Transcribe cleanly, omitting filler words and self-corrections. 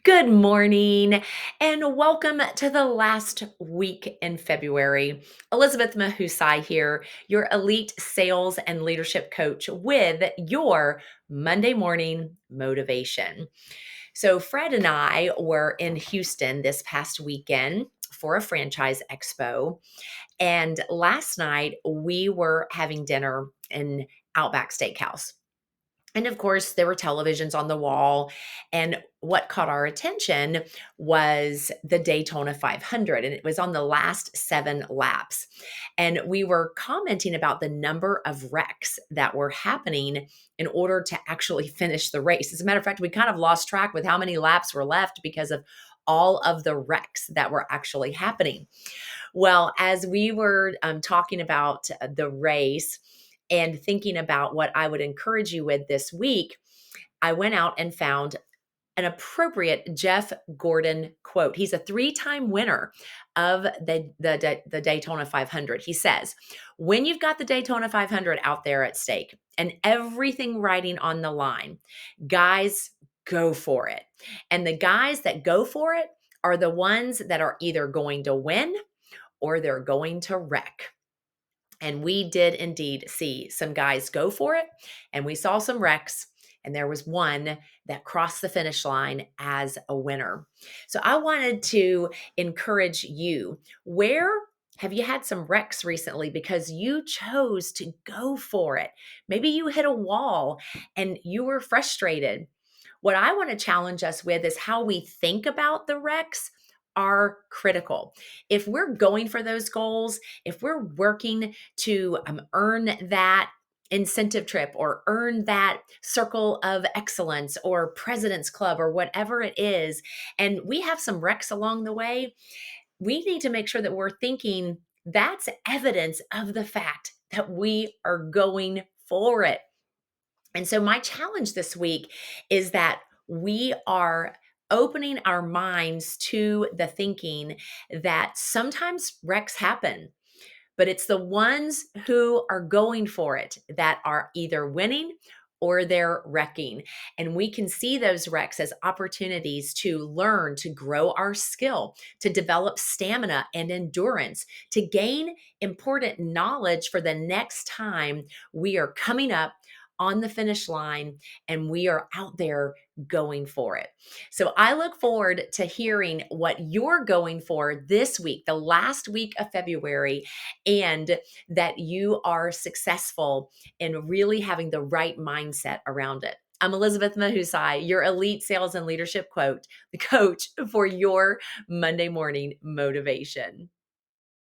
Good morning and welcome to the last week in February. Elizabeth Mahusai here, your elite sales and leadership coach with your Monday morning motivation. So, Fred and I were in Houston this past weekend for a franchise expo. And last night we were having dinner in Outback Steakhouse. And of course, there were televisions on the wall. And what caught our attention was the Daytona 500, and it was on the last 7 laps. And we were commenting about the number of wrecks that were happening in order to actually finish the race. As a matter of fact, we kind of lost track with how many laps were left because of all of the wrecks that were actually happening. Well, as we were talking about the race and thinking about what I would encourage you with this week, I went out and found an appropriate Jeff Gordon quote. He's a three-time winner of the Daytona 500. He says, when you've got the Daytona 500 out there at stake and everything riding on the line, guys, go for it. And the guys that go for it are the ones that are either going to win or they're going to wreck. And we did indeed see some guys go for it, and we saw some wrecks, and there was one that crossed the finish line as a winner. So I wanted to encourage you. Where have you had some wrecks recently because you chose to go for it? Maybe you hit a wall and you were frustrated. What I want to challenge us with is how we think about the wrecks are critical. If we're going for those goals, if we're working to earn that incentive trip or earn that circle of excellence or president's club or whatever it is, and we have some wrecks along the way, we need to make sure that we're thinking that's evidence of the fact that we are going for it. And so, my challenge this week is that we are opening our minds to the thinking that sometimes wrecks happen, but it's the ones who are going for it that are either winning or they're wrecking. And we can see those wrecks as opportunities to learn, to grow our skill, to develop stamina and endurance, to gain important knowledge for the next time we are coming up on the finish line and we are out there going for it. So I look forward to hearing what you're going for this week, the last week of February, and that you are successful in really having the right mindset around it. I'm Elizabeth Mahusai, your elite sales and leadership coach for your Monday morning motivation.